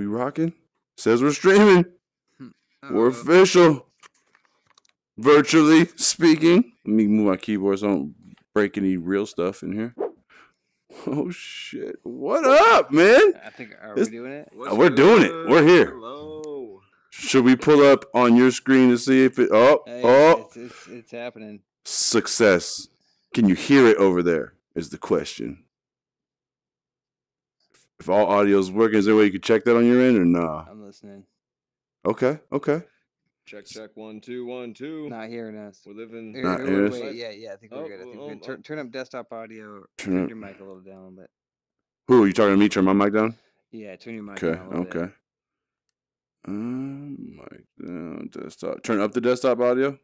We rocking? Says we're streaming. We're official. Virtually speaking. Let me move my keyboard so I don't break any real stuff in here. Oh shit! What up, man? I think we doing it? We're doing it. We're here. Hello. Should we pull up on your screen to see if it? It's happening. Success. Can you hear it over there? Is the question. If all audio is working, is there a way you can check that on your end or nah? I'm listening. Okay. Check 1 2 1 2. Not hearing us. We're living. Not hearing us. Wait, yeah. I think we're good. I think we're good. Turn up desktop audio. Turn Turn up. your mic a little down, but Who are you talking to me? Turn my mic down. yeah, turn your mic down a little bit. Okay. Mic down. Desktop. Turn up the desktop audio.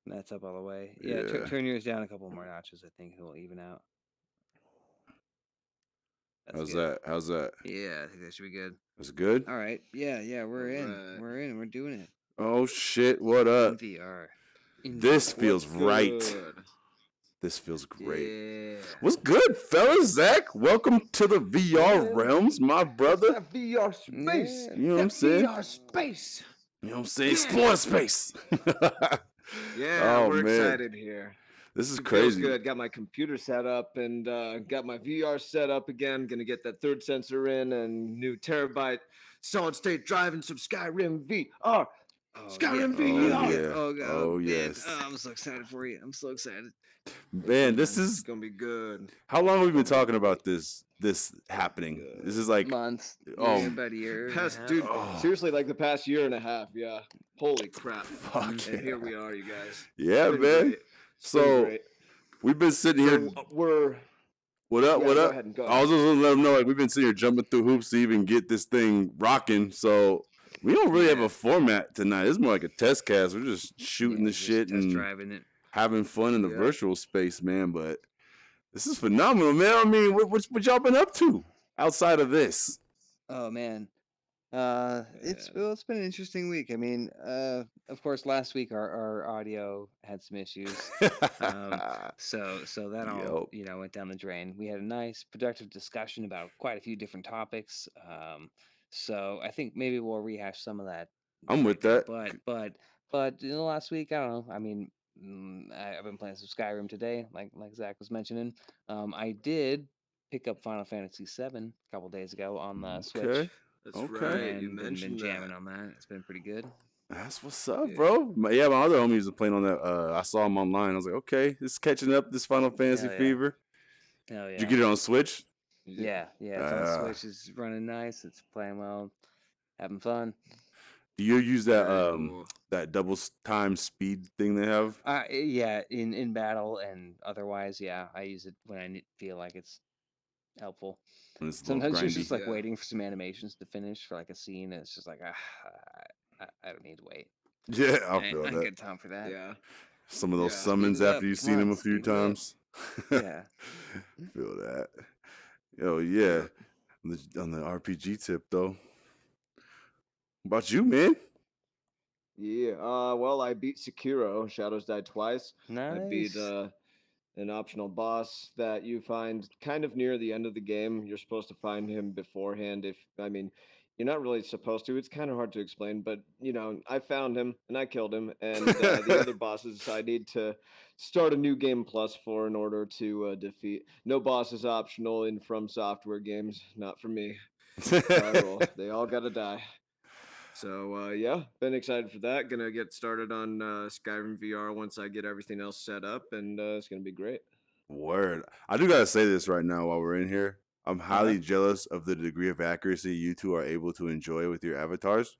That's up all the way. Yeah. Turn yours down a couple more notches. I think it'll even out. How's that? Yeah, I think that should be good. That's good. All right. Yeah. We're in. Alright. We're in. We're doing it. Oh shit! What In up? VR. This feels What's right. good? This feels great. Yeah. What's good, fellas? Zach, welcome to the VR realms, my brother. That VR space. Yeah. You know what I'm saying? VR space. You know what I'm saying? Explore space. Yeah, Oh, we're man. excited here. This is It feels crazy. good. Got my computer set up and got my VR set up again. Gonna get that third sensor in and new terabyte solid state drive and some Skyrim VR. Skyrim VR. yeah. Oh god. Oh, man. yes. Oh, I'm so excited for you. I'm so excited. Man, this It's is gonna be good. how long have we been talking about this happening? This is like Months. oh, Yeah, about a year. and a Past, half. dude, Oh. seriously, like the past year and a half. Yeah. Holy crap. fuck And yeah. here we are, you guys. Yeah, It's been man. great. It's been So great. we've been sitting here. So we're What up? yeah, What go up? ahead, go I was ahead. just gonna let them know, like, we've been sitting here jumping through hoops to even get this thing rocking. So we don't really have Yeah. a format tonight. It's more like a test cast. We're just shooting the just shit test and driving it. having fun in the Yeah. virtual space, man. But this is phenomenal, man. I mean, what y'all been up to outside of this? Oh man. It's Yeah. it's been an interesting week. I mean, of course, last week our audio had some issues. So that all Yup. went down the drain. We had a nice productive discussion about quite a few different topics. So I think maybe we'll rehash some of that. I'm with later. that. But last week, I don't know. I mean, I've been playing some Skyrim today, like Zach was mentioning. I did pick up Final Fantasy VII a couple days ago on the Switch. Okay, That's Okay. right. And You been mentioned jamming that. on that. It's been pretty good. that's what's up, Yeah. bro. My other homies are playing on that. I saw him online. I was like, okay, this is catching up. This Final Fantasy Hell yeah. fever. Hell yeah. Did you get it on Switch? Yeah, it's on the Switch. It's running nice. It's playing well, having fun. Do you use that Very cool. that double time speed thing they have? Yeah, in battle and otherwise, yeah, I use it when I feel like it's helpful. When it's a little Sometimes you're grindy? just like Yeah. waiting for some animations to finish for like a scene, and it's just like I don't need to wait. Yeah, I I feel ain't that. got time for that. Yeah. Some of those Yeah. summons Speed it after up. you've Come seen them on, a few speed it up. times. Yeah. Feel that. Yo, yeah. On the RPG tip though. What about you, man? Yeah. Well, I beat Sekiro. Shadows Die Twice. I beat Nice. an optional boss that you find kind of near the end of the game. You're supposed to find him beforehand. You're not really supposed to. It's kind of hard to explain, but I found him and I killed him. And the other bosses, I need to start a new game plus for in order to defeat. No boss is optional in From Software games. Not for me. I roll. They all gotta die. So yeah, been excited for that. Gonna get started on Skyrim VR once I get everything else set up, and it's gonna be great. Word. I do gotta say this right now while we're in here. I'm highly jealous of the degree of accuracy you two are able to enjoy with your avatars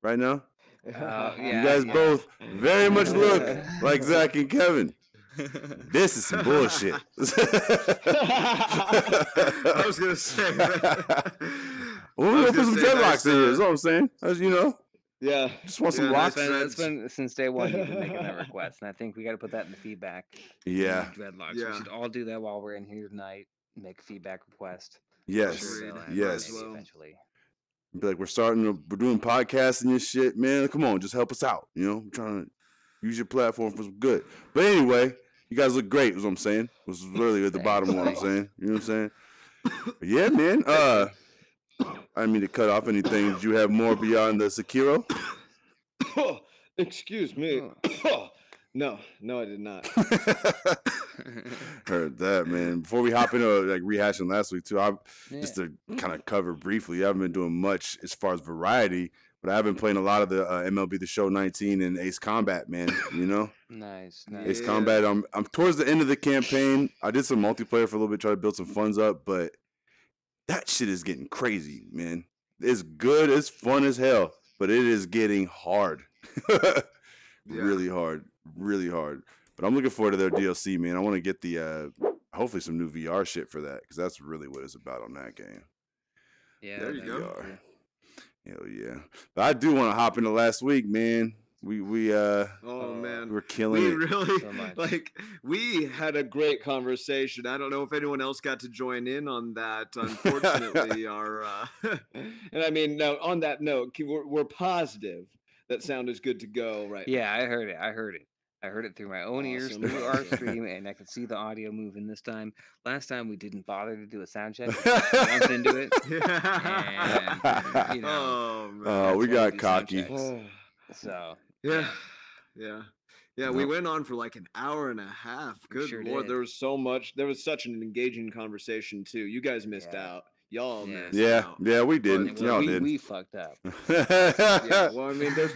right now. You Yeah, guys yeah. both very much look like Zach and Kevin. This is some bullshit. I was gonna say. Well, I we're was gonna put some gonna say, dreadlocks in here. Is what I'm saying. As you know, Yeah. just want some Yeah, locks. nice It's been since day one you've been making that request, and I think we got to put that in the feedback. Yeah. Dreadlocks. Yeah. We should all do that while we're in here tonight. Make a feedback request. Yes. Sure they'll have it Yes. maybe Well. eventually. Be like, we're doing podcasting and shit, man. Come on, just help us out. I'm trying to use your platform for some good. But anyway, you guys look great, is what I'm saying. Was literally at the bottom of what I'm saying. You know what I'm saying? But yeah, man. I didn't mean to cut off anything. Did you have more beyond the Sekiro? Excuse me. No, I did not. Heard that, man. Before we hop into like rehashing last week too, just to kind of cover briefly, I haven't been doing much as far as variety, but I have been playing a lot of the MLB The Show 19 and Ace Combat, man. You know, Nice. Ace Combat. I'm towards the end of the campaign. I did some multiplayer for a little bit, try to build some funds up, but that shit is getting crazy, man. It's good, it's fun as hell, but it is getting hard. Really hard. But I'm looking forward to their DLC, man. I want to get the hopefully some new VR shit for that, because that's really what it's about on that game. Yeah, there you VR. go. Hell yeah. But I do want to hop into last week, man. We man, we're killing it. Really So much. like we had a great conversation. I don't know if anyone else got to join in on that. Unfortunately, and I mean, now on that note, we're positive that sound is good to go, right? Yeah, I heard it. I heard it through my own ears Awesome. through our stream, and I could see the audio moving this time. Last time we didn't bother to do a sound check. We just jumped into it. And, you know, Oh man. We that's why got do sound cocky. checks. So Yeah. We went on for like an hour and a half. Good sure Lord, did. there was so much. There was such an engaging conversation too. You guys missed Yeah. out. Y'all Yeah. missed Yeah, out. we didn't. and Y'all did. we fucked up. Yeah, well, I mean, there's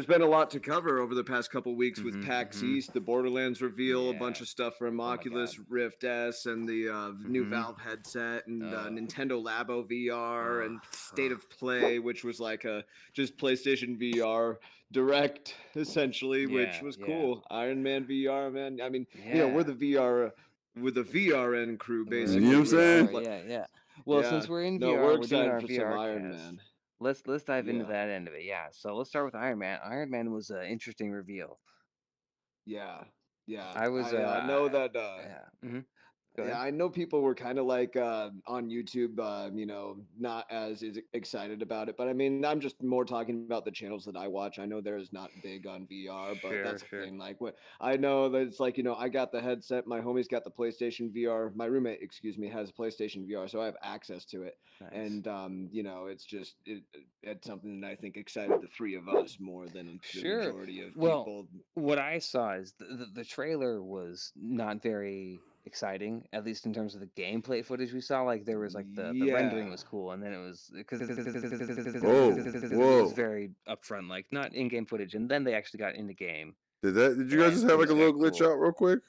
been a lot to cover over the past couple weeks with Mhm, PAX mhm. East, the Borderlands reveal, a bunch Yeah. of stuff from my Oculus God. Rift S, and the new Mhm. Valve headset, and Oh. Nintendo Labo VR, and State Oh. of Play, which was like a just PlayStation VR Direct, essentially, which Yeah, was yeah. cool. Iron Man VR, man. I mean, Yeah. we're the VRN crew, We're in basically. You know what I'm saying? VR, Yeah. Well, since we're in VR, we're we're doing excited our for VR some Iron cast. Man. Let's dive into Yeah. that end of it. Yeah. So let's start with Iron Man. Iron Man was an interesting reveal. Yeah. I was I know that. yeah. Go ahead. Yeah, I know people were kind of like on YouTube, not as excited about it. But I mean, I'm just more talking about the channels that I watch. I know they're not big on VR, but that's the Sure. thing. Like, what I know that it's like, I got the headset. My homie's got the PlayStation VR. My roommate, excuse me, has PlayStation VR, so I have access to it. Nice. And it's just it's something that I think excited the three of us more than the Sure. majority of Well, people. what I saw is the trailer was not very exciting, at least in terms of the gameplay footage we saw. Like there was like the rendering Yeah. was cool, and then it was because it Whoa. was very upfront, like not in-game footage, and then they actually got into game. Did you guys just have like a little glitch out real quick?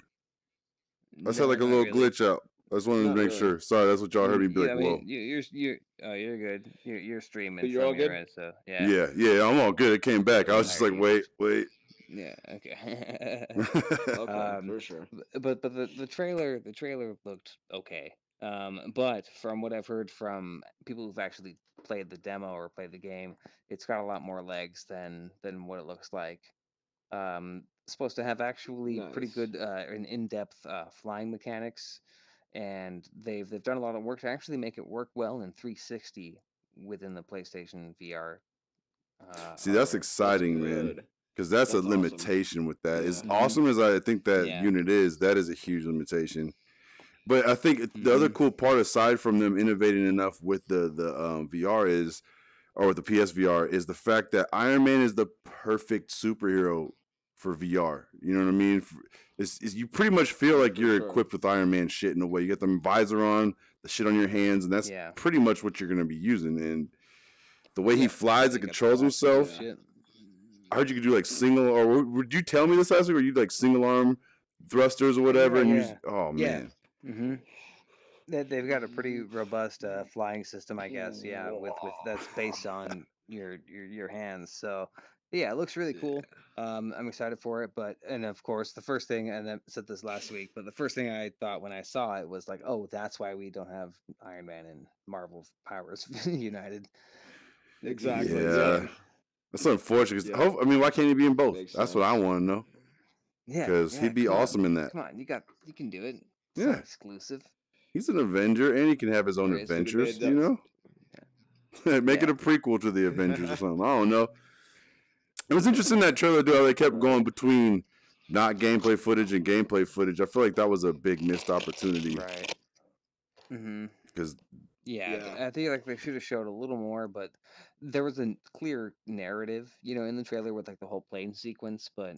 I just had like a little glitch out. I just wanted to Not make really. sure. Sorry, that's what y'all heard me be like, I whoa. mean, you're good. You're streaming. But you're all from your good? end, so yeah. Yeah, I'm all good. It came back. I was just like, Alright. wait. Yeah. Okay. Okay, for sure. But the trailer looked okay. But from what I've heard from people who've actually played the demo or played the game, it's got a lot more legs than what it looks like. Supposed to have actually pretty Nice. good and in-depth flying mechanics, and they've done a lot of work to actually make it work well in 360 within the PlayStation VR. See, that's hardware. exciting, man. Good. Because that's a That's awesome. limitation with that. As Yeah. awesome as I think that Yeah. unit is, that is a huge limitation. But I think the other cool part, aside from them innovating enough with the VR or with the PSVR, is the fact that Iron Man is the perfect superhero for VR. You know what I mean? You pretty much feel like For you're sure. equipped with Iron Man shit in a way. You got the visor on, the shit on your hands, and that's Yeah. pretty much what you're going to be using. And the way he Yeah, flies and they got the controls blast himself, shit. I heard you could do like single, or would you tell me this last week? Or you like single arm thrusters or whatever? Yeah, And yeah. oh Yeah. man, Mm-hmm. They've got a pretty robust flying system, I guess. Yeah, with that's based on your hands. So yeah, it looks really cool. I'm excited for it. And of course, the first thing, and I said this last week, but the first thing I thought when I saw it was like, oh, that's why we don't have Iron Man and Marvel powers united. Exactly. Yeah. That's unfortunate. 'Cause Yeah. I mean, why can't he be in both? Makes That's what I want to know. Yeah, Because he'd be come on. awesome in that. Come on, you can do it. It's Yeah. not exclusive. He's an Avenger, and he can have his own There is. adventures. It You does. know, make it Yeah. a prequel to the Avengers or something. I don't know. It was interesting that trailer, dude. How they kept going between not gameplay footage and gameplay footage. I feel like that was a big missed opportunity Right. Mm-hmm. because Yeah, I think like they should have showed a little more, but there was a clear narrative, in the trailer with like the whole plane sequence. But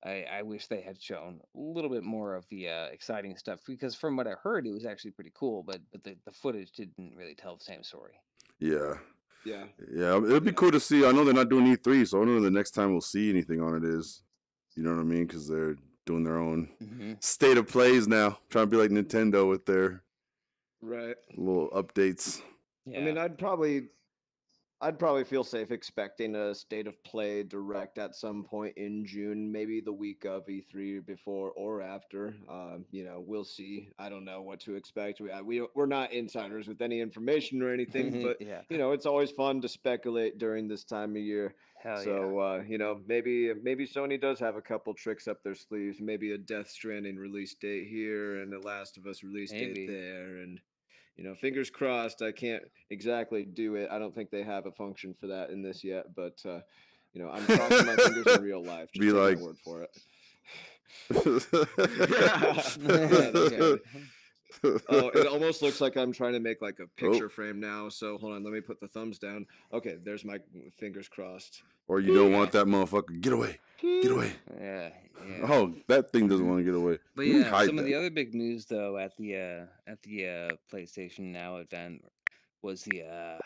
I wish they had shown a little bit more of the exciting stuff because from what I heard, it was actually pretty cool. But the footage didn't really tell the same story. Yeah. Yeah. Yeah, it'd be cool to see. I know they're not doing E3, so I don't know the next time we'll see anything on it is. You know what I mean? Because they're doing their own state of plays now, trying to be like Nintendo with their little updates. Yeah. I mean, I'd probably feel safe expecting a state of play direct at some point in June, maybe the week of E3, before or after. We'll see. I don't know what to expect. We're not insiders with any information or anything, but it's always fun to speculate during this time of year. Maybe Sony does have a couple tricks up their sleeves. Maybe a Death Stranding release date here and a Last of Us release date there, and fingers crossed. I can't exactly do it. I don't think they have a function for that in this yet, but I'm crossing my fingers in real life. Just be like, my word for it. It almost looks like I'm trying to make like a picture frame now. So hold on, let me put the thumbs down. Okay, there's my fingers crossed. Or you don't want that motherfucker. Get away. Get away. Yeah. Oh, that thing doesn't want to get away. But yeah, some of the other big news though at the PlayStation Now event was the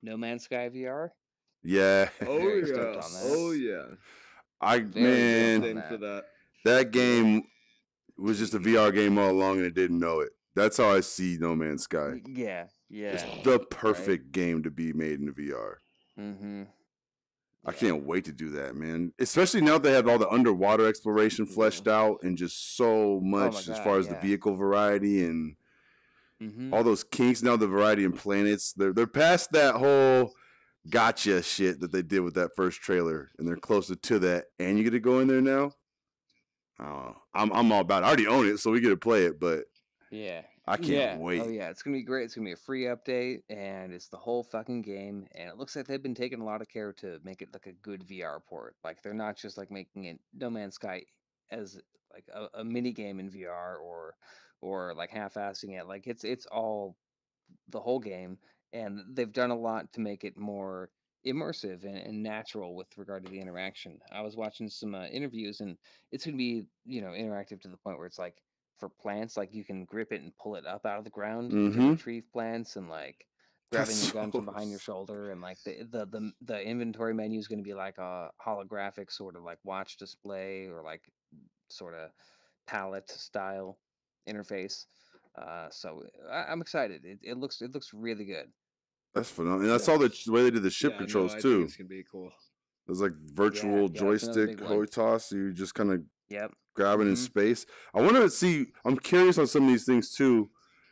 No Man's Sky VR. Yeah. Oh yeah. That game was just a VR game all along, and it didn't know it. That's how I see No Man's Sky. Yeah. It's the perfect game to be made in VR. I can't wait to do that, man. Especially now that they have all the underwater exploration fleshed out and just so much as far as the vehicle variety and all those kinks. Now the variety in planets, they're past that whole gotcha shit that they did with that first trailer, and they're closer to that. And you get to go in there now. I'm all about it. I already own it, so we get to play it. But I can't wait. Oh yeah, it's gonna be great. It's gonna be a free update, and it's the whole fucking game. And it looks like they've been taking a lot of care to make it like a good VR port. Like they're not just like making it No Man's Sky as like a mini game in VR or like half-assing it. Like it's all the whole game, and they've done a lot to make it more immersive and natural with regard to the interaction. I was watching some interviews, and it's gonna be interactive to the point where it's like for plants, like you can grip it and pull it up out of the ground to retrieve plants, and like grabbing your gun from behind your shoulder, and like the inventory menu is going to be like a holographic sort of like watch display or like sort of palette style interface. So I'm excited. It looks really good. That's phenomenal. And I saw the way they did the ship controls too. It's gonna be cool. There's like virtual joystick hoy toss. So you just kind of grab it in space. I want to see. I'm curious on some of these things too,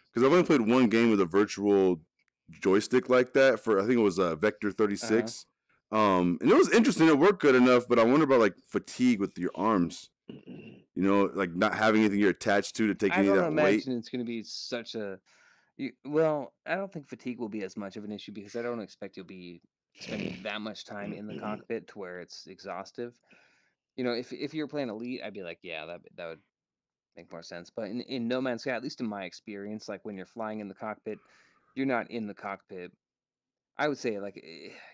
because I've only played one game with a virtual joystick like that. For I think it was Vector 36. And it was interesting. It worked good enough, but I wonder about like fatigue with your arms. Like not having anything you're attached to take any of that weight. I don't imagine it's going to be such a. Well, I don't think fatigue will be as much of an issue because I don't expect you'll be spending that much time in the cockpit to where it's exhaustive. If you're playing Elite, I'd be like, yeah, that would make more sense. But in No Man's Sky, at least in my experience, like when you're flying in the cockpit, you're not in the cockpit. I would say like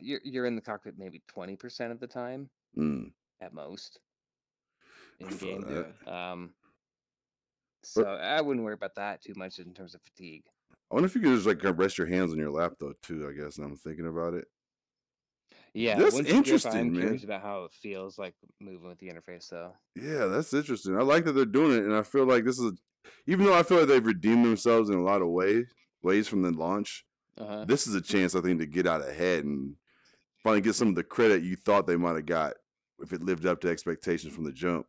you're in the cockpit maybe 20% of the time at most in game. So I wouldn't worry about that too much in terms of fatigue. I wonder if you could just like rest your hands on your lap though too. I guess now I'm thinking about it. Yeah, that's interesting, I'm man. curious about how it feels like moving with the interface, though. Yeah, that's interesting. I like that they're doing it, and I feel like this is, even though I feel like they've redeemed themselves in a lot of ways from the launch. This is a chance, I think, to get out ahead and finally get some of the credit you thought they might have got if it lived up to expectations from the jump.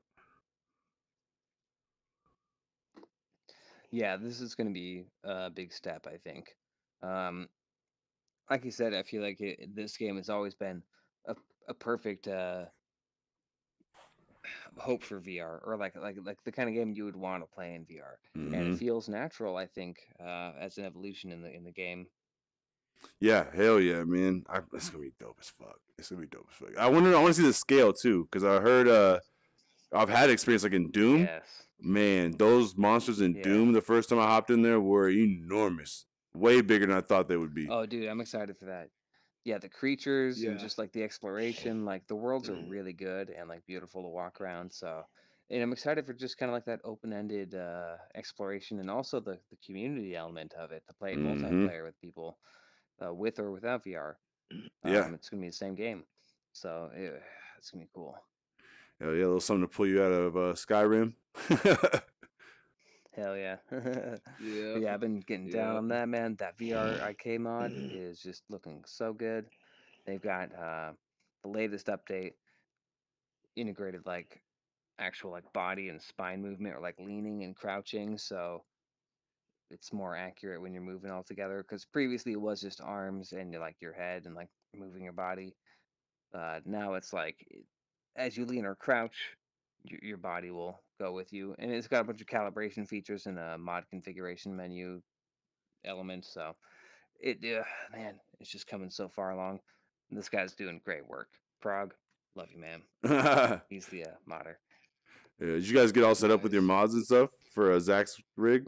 Yeah, this is going to be a big step, I think. Like you said, I feel like this game has always been a perfect hope for VR, or like the kind of game you would want to play in VR, and it feels natural. I think as an evolution in the game. Yeah, hell yeah, man! It's gonna be dope as fuck. It's gonna be dope as fuck. I want to see the scale too, because I heard I've had experience like in Doom. Yes. Man, those monsters in Doom the first time I hopped in there were enormous. way bigger than I thought they would be. Oh, dude, I'm excited for that. Yeah, the creatures and Yeah. just like the exploration, like the worlds are really good and like beautiful to walk around. So, and I'm excited for just kind of like that open-ended exploration and also the community element of it to play Mm-hmm. multiplayer with people, with or without VR. Yeah. It's gonna be the same game, so it's gonna be cool. Hell yeah, a little something to pull you out of Skyrim. Hell yeah. But Yeah. yeah, I've been getting down Yeah. on that, man. That VR IK mod is just looking so good. They've got the latest update integrated like actual like body and spine movement or like leaning and crouching, so it's more accurate when you're moving all together. Because previously it was just arms and like your head and like moving your body. Now it's like as you lean or crouch, your body will go with you, and it's got a bunch of calibration features and a mod configuration menu element. So it, man, it's just coming so far along. This guy's doing great work. Prague, love you, man. Yeah, He's the modder. did you guys get all set up with your Nice. mods and stuff for Zach's rig?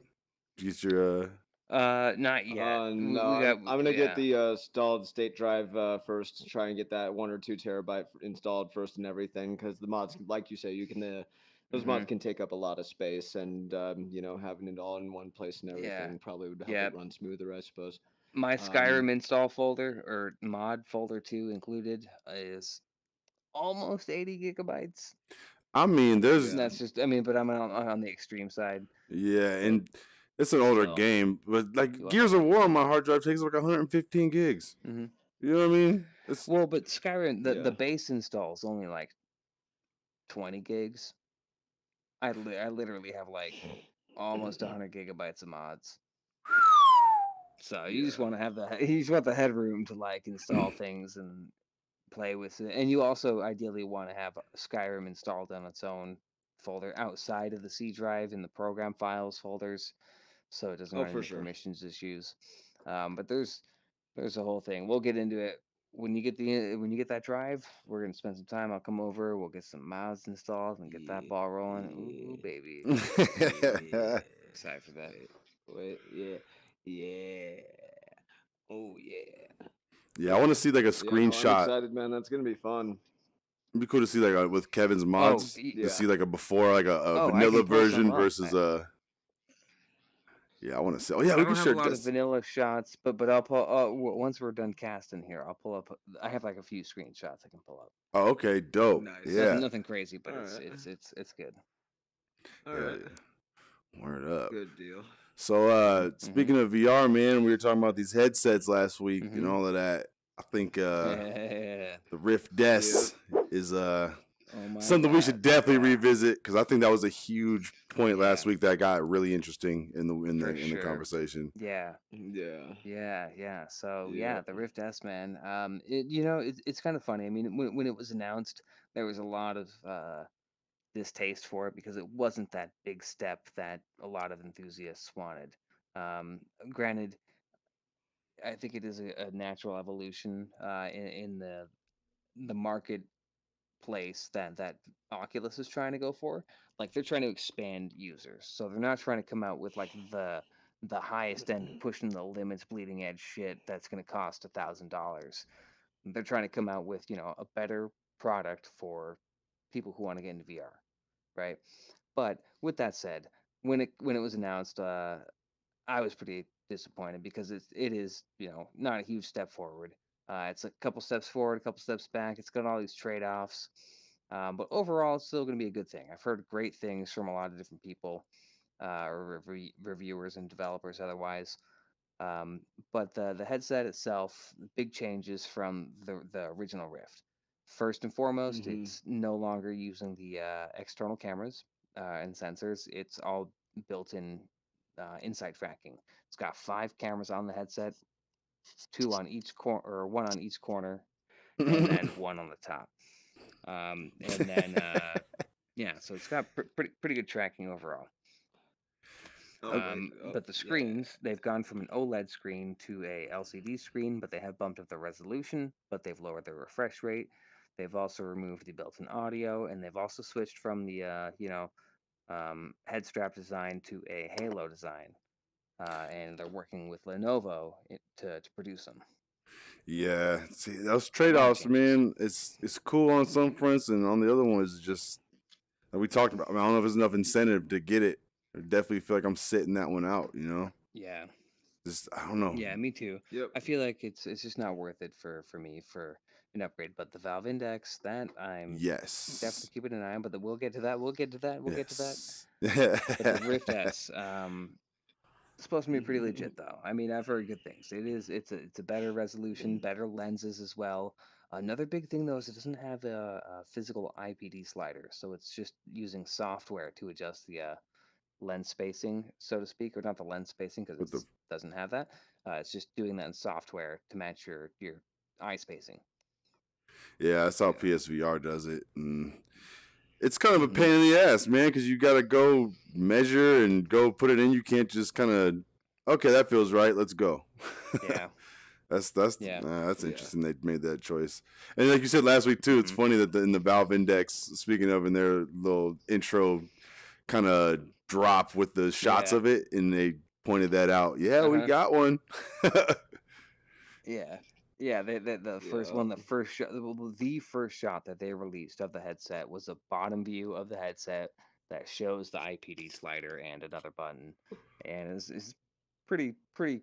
Did you get your Not yet. No, We got I'm gonna yeah. get the installed state drive first to try and get that 1 or 2 terabyte installed first and everything, because the mods, like you say, you can those mods can take up a lot of space, and you know, having it all in one place and Yeah. everything probably would help Yeah. it run smoother, I suppose. My Skyrim install folder or mod folder too included is almost 80 gigabytes. I mean, there's And that's just, I mean, but I'm on the extreme side. yeah, and it's an older Still. game, but like You Gears of War on my hard drive takes like 115 gigs. Mhm. You know what I mean? It's Well, but Skyrim, the Yeah. base install is only like 20 gigs. I literally have like almost 100 gigabytes of mods. So you just Yeah. want to have you just want the headroom to like install things and play with it. And you also ideally want to have Skyrim installed on its own folder outside of the C drive in the program files folders, so it doesn't Oh, run for into sure. permissions issues. But there's a whole thing. We'll get into it when you get that drive. We're gonna spend some time. I'll come over. We'll get some mods installed and get that ball rolling. Ooh, baby, excited for that. Wait, yeah. Oh yeah. yeah, I want to see like a Yeah, no, I'm screenshot. excited, man. That's gonna be fun. It'd be cool to see like with Kevin's mods Yeah. to see like a before, like a Oh, I vanilla can pull some version up. versus Yeah, I want to see. Oh yeah, I we don't can have share a lot of this. vanilla shots, but I'll pull. Once we're done casting here, I'll pull up. I have like a few screenshots I can pull up. Oh, okay, dope. Nice. Yeah, Nothing crazy, but Alright. it's good. All hell right. yeah. Word up. Good deal. So speaking of VR, man, we were talking about these headsets last week and all of that. I think Yeah. the Rift Des is Oh my something we God, should definitely yeah. revisit, because I think that was a huge point last Yeah. week that got really interesting in For the sure. conversation. Yeah. Yeah. So Yeah. the Rift S, man. It's kind of funny. I mean, when it was announced, there was a lot of distaste for it because it wasn't that big step that a lot of enthusiasts wanted. Granted, I think it is a natural evolution in the marketplace that Oculus is trying to go for. Like they're trying to expand users, so they're not trying to come out with like the highest end, pushing the limits, bleeding edge shit that's going to cost $1,000. They're trying to come out with a better product for people who want to get into VR, right? But with that said, when it was announced, I was pretty disappointed because it is not a huge step forward. It's a couple steps forward, a couple steps back. It's got all these trade offs, but overall, it's still going to be a good thing. I've heard great things from a lot of different people, or reviewers and developers otherwise. But the headset itself, big changes from the original Rift. First and foremost, it's no longer using the external cameras and sensors. It's all built-in inside tracking. It's got 5 cameras on the headset, 2 on each corner, or 1 on each corner, and then 1 on the top. And then yeah, so it's got pretty good tracking overall. But the screens, they've gone from an OLED screen to a LCD screen, but they have bumped up the resolution, but they've lowered the refresh rate. They've also removed the built-in audio, and they've also switched from the head strap design to a halo design. and they're working with Lenovo to produce them. Yeah, see, those trade-offs, man. It's cool on some fronts, and on the other one is just like we talked about. I don't know if there's enough incentive to get it. I definitely feel like I'm sitting that one out. Yeah. Just I don't know. Yeah, me too. Yep. I feel like it's just not worth it for me for an upgrade. But the Valve Index, that I'm Yes. definitely keeping an eye on. But we'll get to that. We'll get to that. We'll get to that. Yes. But the Rift S, it's supposed to be pretty legit though. I mean, I've heard good things. It's a better resolution, better lenses as well. Another big thing though is it doesn't have a physical IPD slider, so it's just using software to adjust the lens spacing, so to speak, or not the lens spacing because With it the- doesn't have that. It's just doing that in software to match your eye spacing. Yeah, that's how PSVR does it. And it's kind of a Mhm. pain in the ass, man, because you got to go measure and go put it in. You can't just kind of, okay, that feels right. Let's go. Yeah. That's Yeah. that's Yeah. interesting. They made that choice, and like you said last week too, it's Mhm. funny that in the Valve Index, speaking of, in their little intro kind of drop with the shots Yeah. of it, and they pointed that out. Yeah, we Uh-huh. got one. Yeah. Yeah, the first one, the first shot, the first shot that they released of the headset was a bottom view of the headset that shows the IPD slider and another button, and it's pretty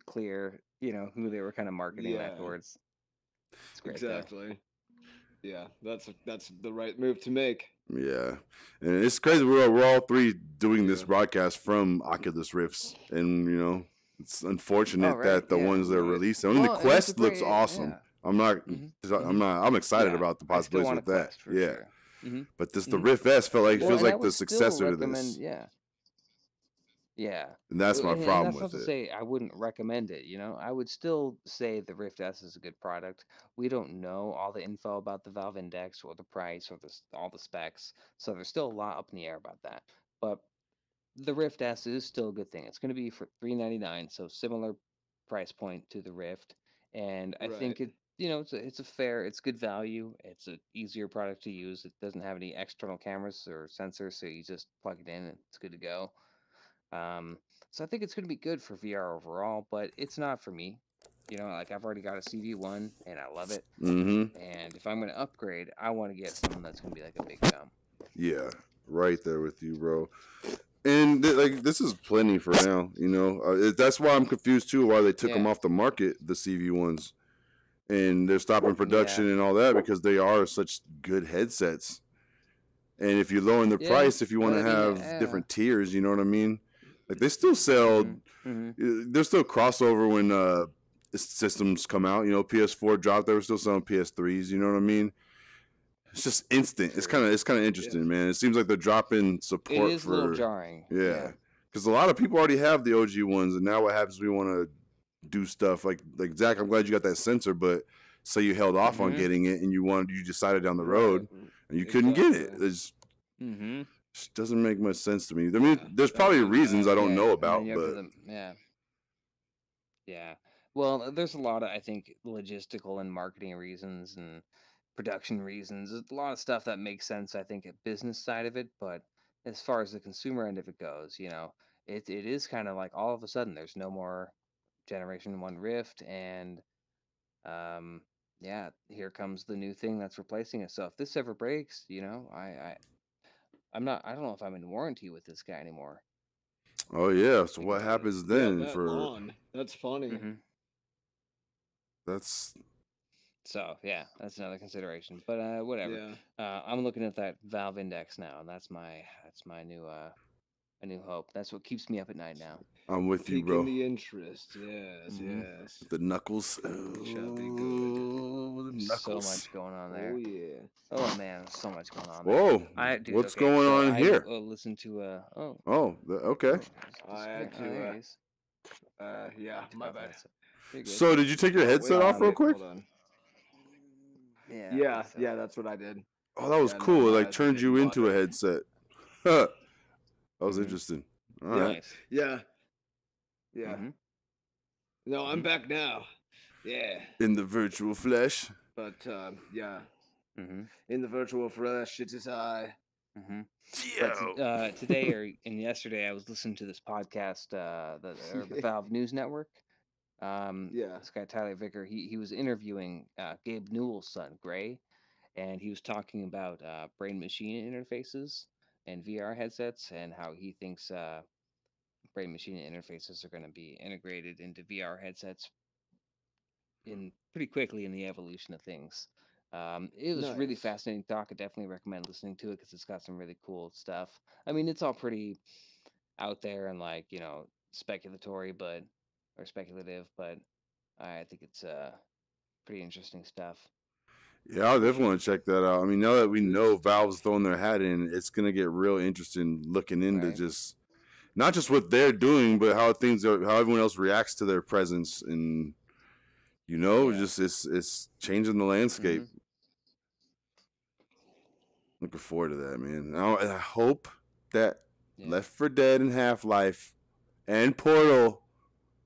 clear, who they were kind of marketing that Yeah. towards. It's great though. Exactly. Yeah, that's the right move to make. Yeah, and it's crazy. We're all three doing this Yeah. broadcast from Oculus Rifts, and it's unfortunate Oh, right, that the yeah. ones they're Right. releasing. I mean, Well, the and it's a Quest looks great- awesome. yeah. I'm not. Mhm, I'm excited Yeah, about the I still possibilities want a with that. Quest for Yeah, sure. Mhm. but the Mhm. Rift S Well, feels and I like would the still successor to recommend, this, yeah. and that's my And problem that's not with to it. say I wouldn't recommend it, I would still say the Rift S is a good product. We don't know all the info about the Valve Index or the price or all the specs, so there's still a lot up in the air about that. But the Rift S is still a good thing. It's going to be for $399, so similar price point to the Rift, and I think Right. it's good value. It's an easier product to use. It doesn't have any external cameras or sensors, so you just plug it in and it's good to go. So I think it's going to be good for VR overall, but it's not for me. Like I've already got a CV1 and I love it. Mm-hmm. And if I'm going to upgrade, I want to get something that's going to be like a big jump. Yeah, right there with you, bro. And this is plenty for now. That's why I'm confused too. Why they took them Yeah. off the market, the CV ones, and they're stopping production and all that because they are such good headsets. And if you're lowering the Yeah, price, if you want to but I mean, have different tiers, you know what I mean? Like they still sell. There's still crossover when systems come out. PS4 dropped. They were still selling PS3s. You know what I mean? It's just instant. It's kind of interesting, man. It seems like they're dropping support It is for a little jarring. yeah, because a lot of people already have the OG ones, and now what happens? We want to do stuff like Zach. I'm glad you got that sensor, but say you held off on Mhm. getting it, and you decided down the road, Right. and you couldn't get it. Exactly. Mm-hmm. Just doesn't make much sense to me. I mean, Yeah, there's probably and reasons I don't know and about, then you have but to yeah. Well, there's a lot of, I think, logistical and marketing reasons and production reasons. There's a lot of stuff that makes sense, I think, at business side of it, but as far as the consumer end of it goes, it is kind of like all of a sudden there's no more Generation 1 Rift, and yeah, here comes the new thing that's replacing it. So if this ever breaks, I don't know if I'm in warranty with this guy anymore. oh yeah. So Think what about it. happens Yeah, then? that long. That's funny. Mm-hmm. That's So yeah, that's another consideration. But whatever. Yeah. I'm looking at that Valve Index now, and that's my new a new hope. That's what keeps me up at night now. I'm with you, Taking bro. the interest. Yes, Mhm. yes. The knuckles. Shall be good. Oh, the So knuckles. much going on there. Oh yeah. Oh man, so much going on there. Whoa. Dude, What's okay, going so on I here? listened to okay. Oh, okay. I had to, yeah, my bad. So did you take your headset off real quick? Hold on. Yeah. Yeah, so- yeah, that's what I did. Oh, that was Yeah, no, cool. It my like eyes turned didn't you into a bother. headset. That was Mhm. interesting. All Yeah. right. Nice. Yeah. Yeah. Mhm. No, I'm Mhm. back now. Yeah. In the virtual flesh. But yeah, Mhm. in the virtual flesh, it is I. Mm-hmm. Yo. But today and yesterday, I was listening to this podcast, the Valve News Network. Yeah. This guy Tyler Vicker, he was interviewing Gabe Newell's son, Gray, and he was talking about brain machine interfaces and VR headsets, and how he thinks brain machine interfaces are going to be integrated into VR headsets in pretty quickly in the evolution of things. It was really Nice. fascinating talk. I definitely recommend listening to it because it's got some really cool stuff. I mean, it's all pretty out there and like speculatory, or speculative, but I think it's pretty interesting stuff. Yeah, I'll definitely want to check that out. I mean, now that we know Valve's throwing their hat in, it's gonna get real interesting looking into Right. just not just what they're doing, but how everyone else reacts to their presence, and Yeah. just it's changing the landscape. Mhm. Looking forward to that, man. I hope that Yeah. Left 4 Dead and Half-Life and Portal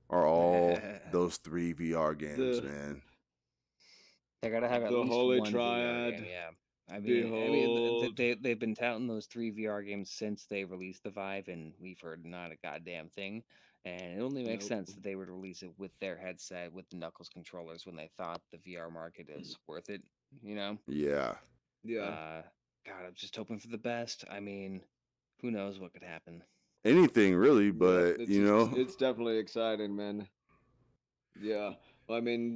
are all those 3 VR games, man. They gotta have at The least Holy one VR Triad. game. Yeah. I mean, Behold. they've been touting those 3 VR games since they released the Vive, and we've heard not a goddamn thing. And it only makes Nope. sense that they would release it with their headset, with the Knuckles controllers, when they thought the VR market is worth it. Yeah. Yeah. God, I'm just hoping for the best. I mean, who knows what could happen? Anything really, Yeah, but it's definitely exciting, man. Yeah. I mean,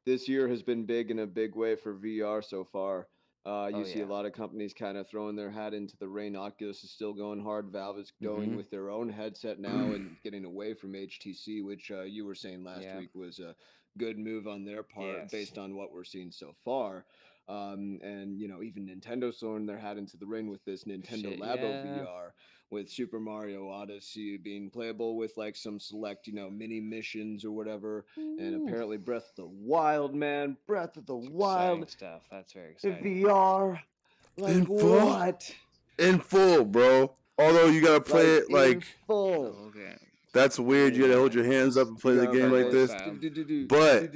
this year has been big in a big way for VR so far. You see a lot of companies kind of throwing their hat into the ring. Oculus is still going hard. Valve is going with their own headset now and getting away from HTC, which you were saying last week was a good move on their part based on what we're seeing so far. And even Nintendo's throwing their hat into the ring with this Nintendo Labo VR, with Super Mario Odyssey being playable with like some select, mini missions or whatever. And apparently Breath of the Wild, man. Breath of the Wild. Exciting stuff. That's very exciting. VR. Like In full? what? In full, bro. Although you gotta play it in like full. Okay. that's weird. You gotta hold your hands up and play the game like this. But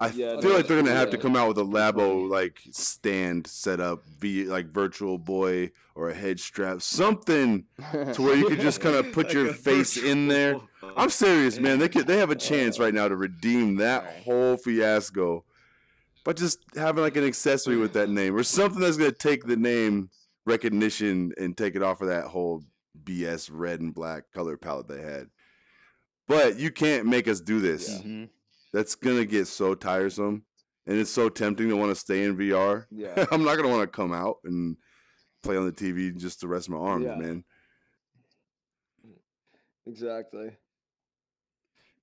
I feel like they're gonna have to come out with a Labo like stand set up, like Virtual Boy or a head strap, something to where you could just kind of put your face in there. I'm serious, man. They have a chance right now to redeem that whole fiasco by just having like an accessory with that name or something that's gonna take the name recognition and take it off of that whole BS red and black color palette they had. But you can't make us do this. Mm-hmm. That's gonna get so tiresome, and it's so tempting to want to stay in VR. Yeah. I'm not gonna want to come out and play on the TV just to rest my arms, man. Exactly.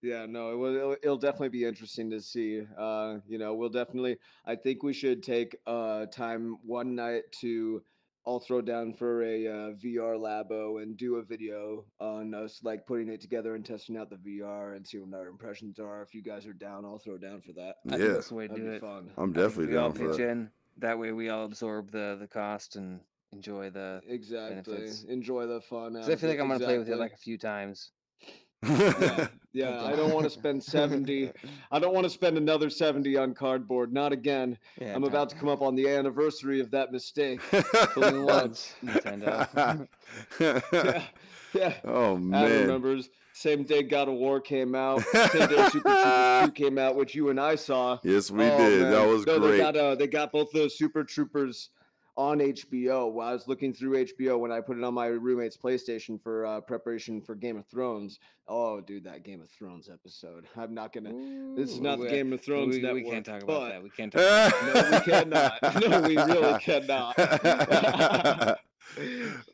Yeah, no, it'll definitely be interesting to see. We'll definitely. I think we should take time one night to all throw down for a VR labo and do a video on us like putting it together and testing out the VR and see what our impressions are. If you guys are down, I'll throw down for that. I think that's the way to That'd do be it. fun. I'm definitely we all down for pitch that. in. That way, we all absorb the cost and enjoy the benefits. Enjoy the fun. 'Cause I feel like I'm gonna play with it like a few times. Yeah, I don't want to spend 70. I don't want to spend another 70 on cardboard. Not again. Yeah, I'm about to come up on the anniversary of that mistake. Fool me once, Nintendo. Yeah. Oh man. Adam remembers. Same day God of War came out. Same day Super Troopers 2 came out, which you and I saw. Yes, we did. Man. That was great. They got both those Super Troopers on HBO. While I was looking through HBO when I put it on my roommate's PlayStation for preparation for Game of Thrones. Oh, dude, that Game of Thrones episode. I'm not gonna. This is not the Game of Thrones network. We can't talk about that. We can't talk about that. No, we cannot. No, we really cannot.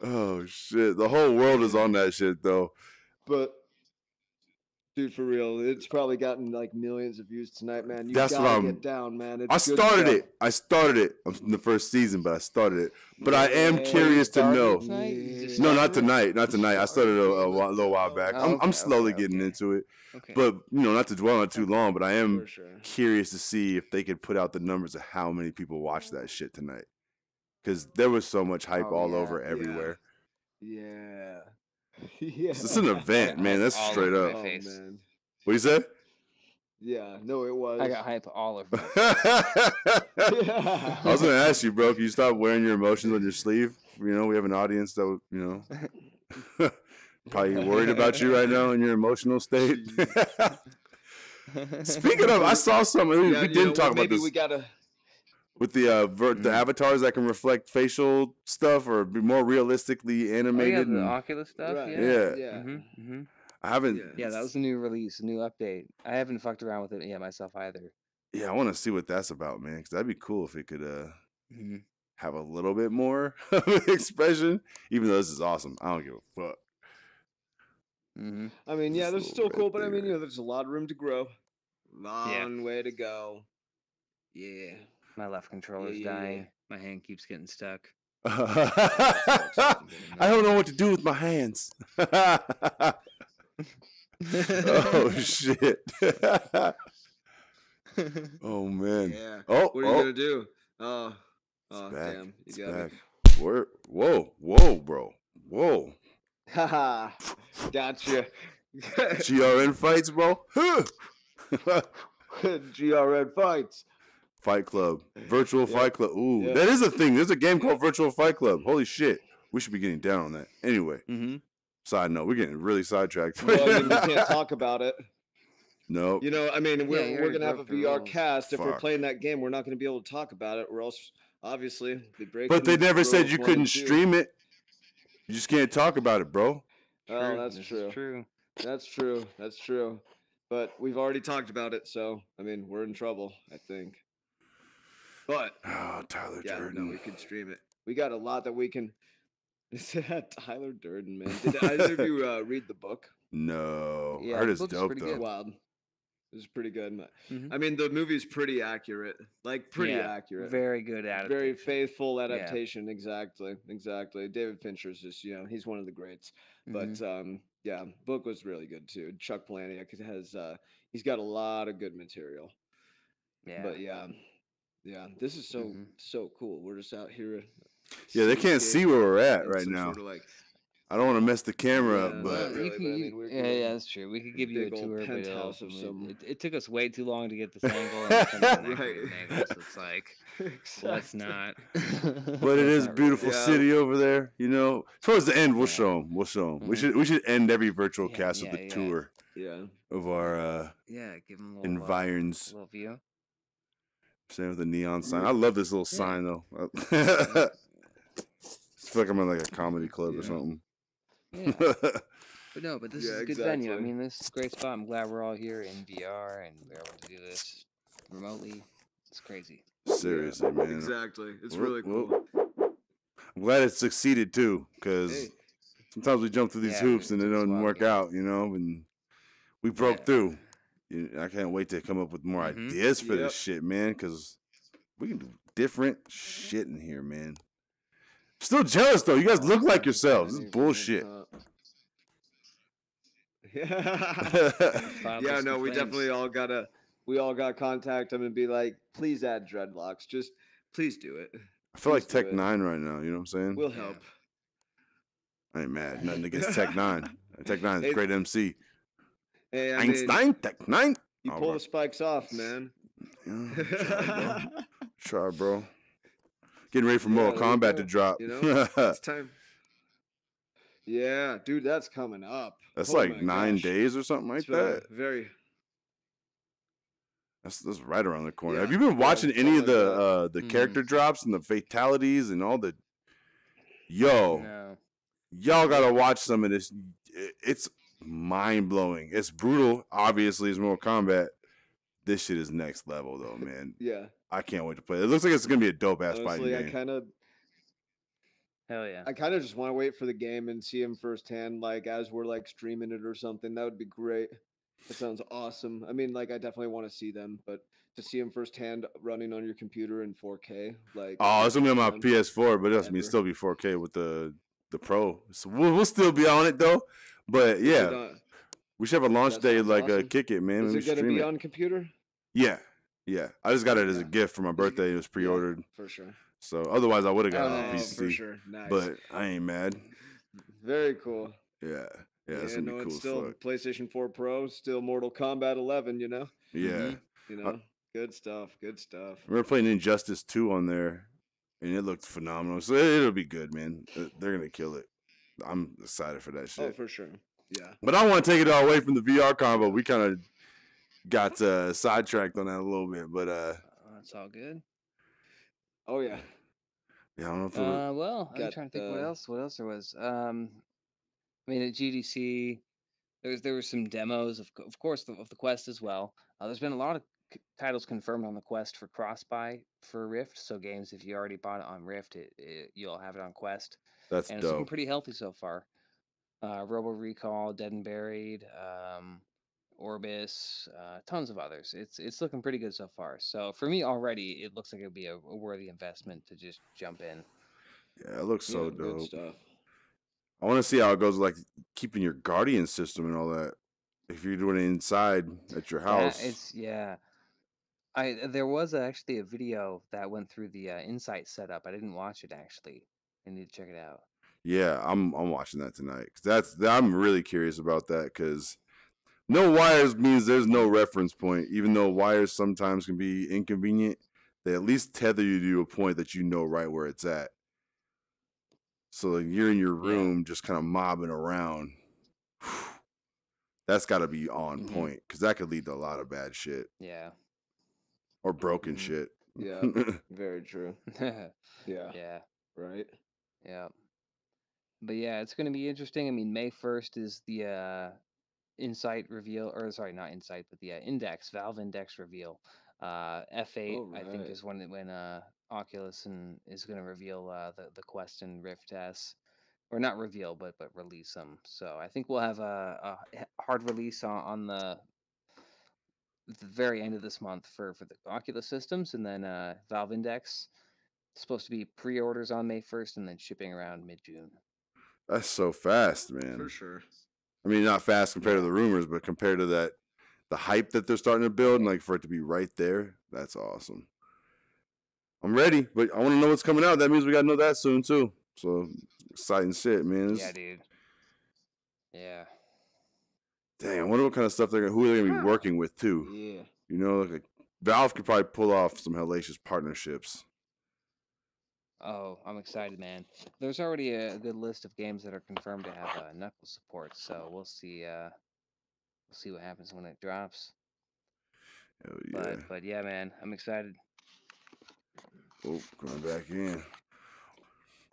Oh shit! The whole world is on that shit though. But. Dude, for real, it's probably gotten like millions of views tonight, man. You That's gotta what I'm. get down, man. I started it. I'm in the first season, but I started it. But I am curious to know. No, not tonight. Not tonight. I started a little while back. I'm slowly getting into it. Okay. But not to dwell on it too long. But I am curious to see if they could put out the numbers of how many people watched that shit tonight, because there was so much hype all over everywhere. Yeah. Yeah. It's an event, man. That's straight up. What you said? Yeah, no, it was. I got hype all over. I was gonna ask you, bro. Can you stop wearing your emotions on your sleeve? You know, we have an audience that probably worried about you right now in your emotional state. Speaking of, I saw something. We didn't talk about this. We gotta. With the the avatars that can reflect facial stuff or be more realistically animated. The Oculus stuff. Right. Yeah. I haven't. Yeah, that was a new release, a new update. I haven't fucked around with it yet myself either. Yeah, I want to see what that's about, man. Because that'd be cool if it could have a little bit more of an expression. Even though this is awesome, I don't give a fuck. I mean, yeah, that's still cool, but I mean, there's a lot of room to grow. Long way to go. Yeah. My left controller's dying. My hand keeps getting stuck. I don't know what to do with my hands. Oh shit. Oh man. Yeah. Oh, what are you gonna do? Oh, damn. You got back. me. Whoa, bro. Whoa. Haha. Gotcha. GRN fights, bro. GRN fights. Fight Club. Virtual Fight Club. Ooh, that is a thing. There's a game called Virtual Fight Club. Holy shit. We should be getting down on that. Anyway. Side note, we're getting really sidetracked. Well, I mean, we can't talk about it. No. You know, I mean, we're going to have a VR rules. cast. If we're playing that game, we're not going to be able to talk about it, or else, obviously, they break. But they never said you couldn't stream it. You just can't talk about it, bro. Oh, that's true. That's true. But we've already talked about it, so, I mean, we're in trouble, I think. But Tyler Durden. No, we could stream it. We got a lot that we can. Tyler Durden, man. Did either of you read the book? No. Yeah, I heard it's the book's dope pretty though. good. Wild. It was pretty good. I mean, the movie's pretty accurate. Like pretty accurate. Very good adaptation. Very faithful adaptation. Yeah. Exactly. David Fincher's just, he's one of the greats. But book was really good too. Chuck Palahniuk has he's got a lot of good material. Yeah. But this is so cool. We're just out here. Yeah, they can't see where we're at right now. Sort of like, I don't want to mess the camera up, but not really, yeah, that's true. We could give you a big old tour, but penthouse of some- it took us way too long to get this angle. And Right. angle, so it's like, let's not. but it is a beautiful Yeah. city over there. You know, towards the end, we'll show them. We'll show them. We should end every virtual cast with a tour of our give them a little environs. little view. Same with the neon sign. I love this little sign though. I feel like I'm in like a comedy club or something. Yeah. But this is a good venue. I mean, this is a great spot. I'm glad we're all here in VR and we're able to do this remotely. It's crazy. Seriously, man. Exactly. It's really cool. I'm glad it succeeded too, because sometimes we jump through these hoops and it doesn't work out, and we broke through. I can't wait to come up with more ideas for this shit, man, because we can do different shit in here, man. Still jealous though. You guys look like yourselves. This is bullshit. Yeah, no, we definitely all got contact him and be like, please add dreadlocks. Just please do it. I feel like Tech 9 right now. You know what I'm saying? We'll help. I ain't mad. Nothing against Tech 9. Tech 9 is a great MC. Hey, Einstein, Tech 9. You pull the spikes off, man. Yeah, try, bro. Getting ready for Mortal Kombat to drop. It's time. Yeah, dude, that's coming up. That's like 9 days or something like that. That's right around the corner. Have you been watching any of the character drops and the fatalities and all the? Y'all gotta watch some of this. It's mind blowing. It's brutal. Obviously, it's Mortal Kombat. This shit is next level, though, man. Yeah. I can't wait to play it. It looks like it's gonna be a dope ass fighting game. Hell yeah. I kind of just want to wait for the game and see him firsthand, like as we're like streaming it or something. That would be great. That sounds awesome. I mean, like I definitely want to see them, but to see him firsthand running on your computer in 4K, like it's gonna be on my PS4, but it doesn't mean still be 4K with the Pro. So we'll still be on it though. But yeah, we should have a launch day like Kick It, man. Is it gonna be on computer? Yeah. I just got it as a gift for my birthday. It was pre-ordered for sure. So otherwise, I would have got it on PC. For sure. Nice. But I ain't mad. Very cool. Yeah, that's gonna be cool. It's still PlayStation 4 Pro, still Mortal Kombat 11. You know. Yeah. You know, good stuff. Good stuff. I remember playing Injustice 2 on there, and it looked phenomenal. So it'll be good, man. They're gonna kill it. I'm excited for that shit. Oh, for sure. Yeah. But I don't want to take it all away from the VR combo. We kind of got sidetracked on that a little bit, but That's all good. Oh yeah. yeah, I don't know if Well, I'm got trying to think the- what else there was. I mean, at GDC, there was some demos of course of the Quest as well. There's been a lot of titles confirmed on the Quest for cross buy for Rift. So games, if you already bought it on Rift, you'll have it on Quest, that's and it's looking dope. pretty healthy so far. Robo Recall, Dead and Buried, Orbis, tons of others. It's looking pretty good so far. So for me already, it looks like it would be a worthy investment to just jump in. Yeah, it looks so Yeah, good dope. stuff. I want to see how it goes, like keeping your Guardian system and all that. If you're doing it inside at your house, There was actually a video that went through the Insight setup. I didn't watch it actually. I need to check it out. yeah, I'm watching that tonight. 'Cause I'm really curious about that because no wires means there's no reference point. Even though wires sometimes can be inconvenient, they at least tether you to a point that you know right where it's at. So like, you're in your room just kind of mobbing around. That's got to be on point because that could lead to a lot of bad shit Yeah. or broken shit. Yeah. Very true. Yeah. Yeah. Right. Yeah. But yeah, it's going to be interesting. I mean, May 1st is the Insight reveal, or sorry, not Insight, but the Valve Index reveal. F8, Oh, I think, right. is when Oculus is going to reveal the Quest and Rift S, or not reveal, but release them. So I think we'll have a hard release on the very end of this month for the Oculus systems, and then Valve Index. It's supposed to be pre-orders on May 1st, and then shipping around mid-June. That's so fast, man. For sure. I mean, not fast compared to the rumors, but compared to the hype that they're starting to build, and like for it to be right there, that's awesome. I'm ready, but I want to know what's coming out. That means we got to know that soon too. So exciting shit, man. Yeah, dude. Yeah. Dang, I wonder what kind of stuff who are they gonna be working with too. Yeah. You know, like Valve could probably pull off some hellacious partnerships. Oh, I'm excited, man. There's already a good list of games that are confirmed to have knuckle support, so we'll see. We'll see what happens when it drops. Hell yeah. But yeah, man, I'm excited. Oh, going back in.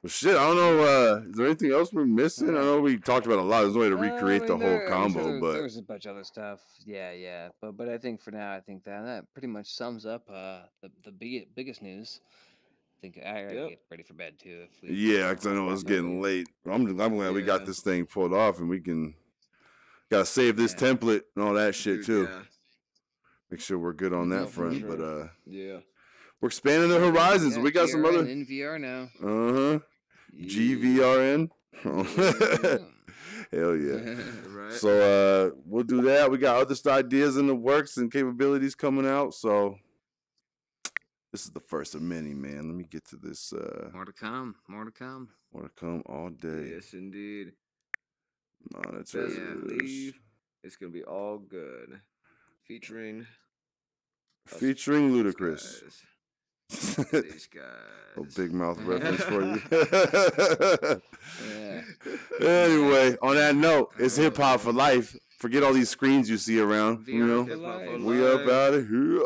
Well, shit, I don't know. Is there anything else we're missing? I know we talked about a lot. There's no way to recreate the whole combo, but there's a bunch of other stuff. Yeah. But I think for now, I think that pretty much sums up the biggest news. I think I gotta get ready for bed too. yeah, because I know it's getting late. I'm glad we got this thing pulled off, and we gotta save this template and all that shit too. Yeah. Make sure we're good on that front. sure. But Yeah. we're expanding the horizons. We got some other in VR now. GVRN. Hell yeah. Right. So we'll do that. We got other ideas in the works and capabilities coming out. So this is the first of many, man. Let me get to this. More to come. More to come. More to come all day. Yes, indeed. Monitors. Best believe it's gonna be all good. Featuring Ludacris. these guys. A big mouth reference for you. Yeah. Anyway, on that note, it's hip hop for life. Forget all these screens you see around. You VR know, for life. we up out of here.